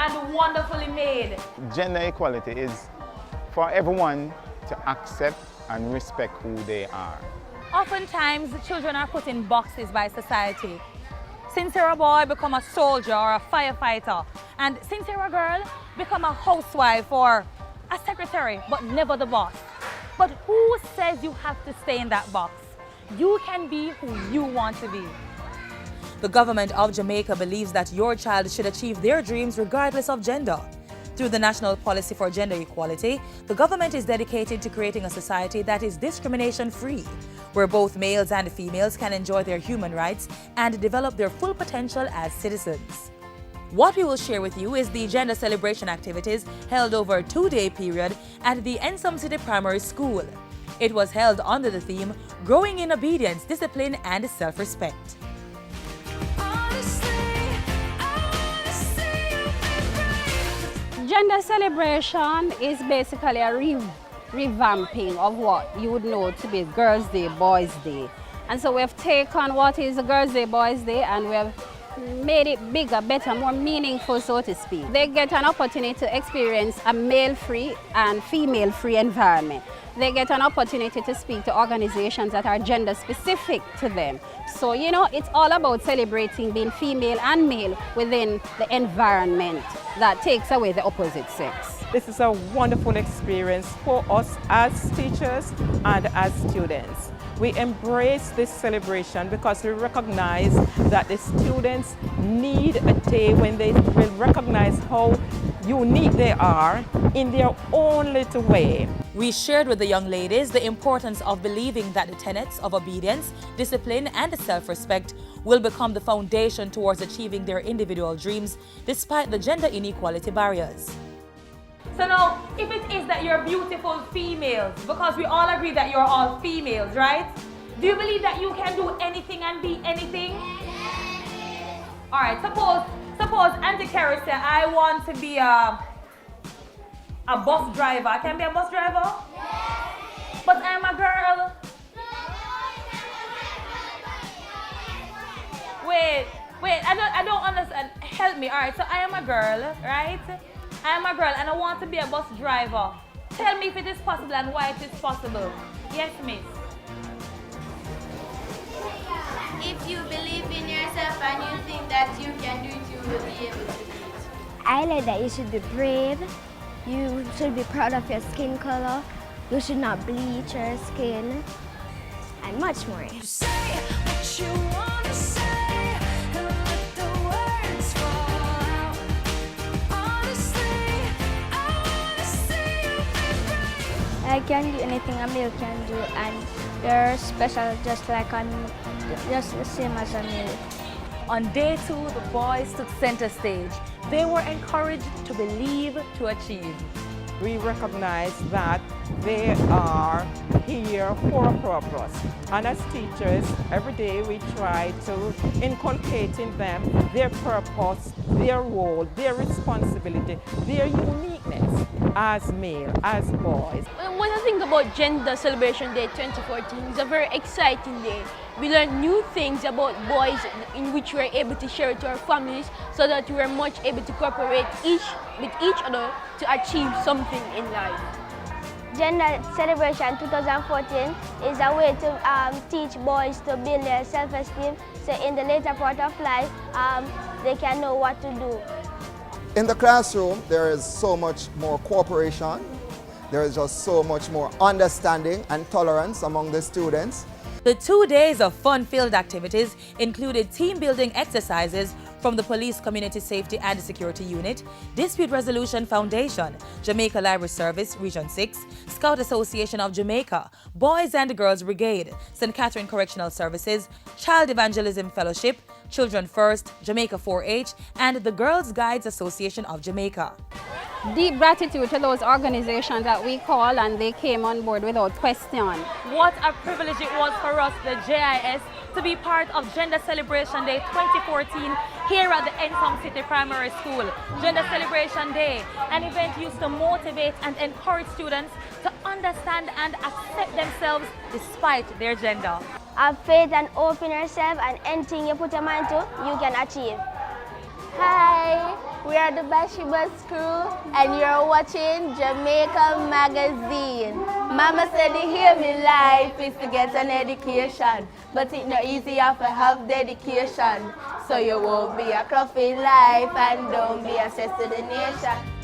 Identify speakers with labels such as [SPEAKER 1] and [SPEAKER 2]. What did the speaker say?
[SPEAKER 1] and wonderfully made.
[SPEAKER 2] Gender equality is for everyone to accept and respect who they are.
[SPEAKER 1] Oftentimes, children are put in boxes by society. Since you're a boy, become a soldier or a firefighter. And since you're a girl, become a housewife or a secretary, but never the boss. But who says you have to stay in that box? You can be who you want to be. The government of Jamaica believes that your child should achieve their dreams regardless of gender. Through the National Policy for Gender Equality, the government is dedicated to creating a society that is discrimination-free, where both males and females can enjoy their human rights and develop their full potential as citizens. What we will share with you is the gender celebration activities held over a 2-day period at the Ensom City Primary School. It was held under the theme, Growing in Obedience, Discipline and Self-Respect.
[SPEAKER 3] Gender celebration is basically a revamping of what you would know to be Girls' Day, Boys' Day. And so we have taken what is a Girls' Day, Boys' Day and we have made it bigger, better, more meaningful, so to speak. They get an opportunity to experience a male-free and female-free environment. They get an opportunity to speak to organizations that are gender-specific to them. So, you know, it's all about celebrating being female and male within the environment that takes away the opposite sex.
[SPEAKER 4] This is a wonderful experience for us as teachers and as students. We embrace this celebration because we recognize that the students need a day when they will recognize how unique they are in their own little way.
[SPEAKER 1] We shared with the young ladies the importance of believing that the tenets of obedience, discipline, and self-respect will become the foundation towards achieving their individual dreams despite the gender inequality barriers. So now, if it is that you're beautiful females, because we all agree that you're all females, right? Do you believe that you can do anything and be anything? Alright, suppose Auntie Carrie said, I want to be a bus driver. I can be a bus driver? But I'm a girl. Wait, I don't understand. Help me. Alright, so I am a girl, right? I am a girl and I want to be a bus driver. Tell me if it is possible and why it is possible. Yes, miss.
[SPEAKER 5] If you believe in yourself and you think that you can do it, you will be able to do it.
[SPEAKER 6] I like that you should be brave, you should be proud of your skin color, you should not bleach your skin, and much more.
[SPEAKER 7] You say what you want to say, and let the words fall out. Honestly, I want to see you be brave.
[SPEAKER 6] I can do anything a male can do, and you're special just the same as a male.
[SPEAKER 1] On day 2, the boys took center stage. They were encouraged to believe, to achieve.
[SPEAKER 4] We recognize that they are here for a purpose. And as teachers, every day we try to inculcate in them their purpose, their role, their responsibility, their uniqueness as male, as boys.
[SPEAKER 3] When I think about Gender Celebration Day 2014, it's a very exciting day. We learn new things about boys in which we're able to share it to our families so that we're much able to cooperate with each other to achieve something in life.
[SPEAKER 6] Gender Celebration 2014 is a way to teach boys to build their self-esteem, so in the later part of life, they can know what to do.
[SPEAKER 8] In the classroom, there is so much more cooperation. There is just so much more understanding and tolerance among the students.
[SPEAKER 1] The 2 days of fun-filled activities included team-building exercises from the Police Community Safety and Security Unit, Dispute Resolution Foundation, Jamaica Library Service, Region 6, Scout Association of Jamaica, Boys and Girls Brigade, St. Catherine Correctional Services, Child Evangelism Fellowship, Children First, Jamaica 4-H, and the Girls Guides Association of Jamaica.
[SPEAKER 3] Deep gratitude to those organizations that we call and they came on board without question.
[SPEAKER 1] What a privilege it was for us, the JIS, to be part of Gender Celebration Day 2014 here at the Ensom City Primary School. Gender Celebration Day, an event used to motivate and encourage students to understand and accept themselves despite their gender.
[SPEAKER 6] Have faith and hope in yourself, and anything you put your mind to, you can achieve.
[SPEAKER 5] Hi, we are the Bashibas crew and you're watching Jamaica Magazine. Mama said to hear me life is to get an education, but it's not easy to have dedication. So you won't be a cruff in life and don't be a stress to the nation.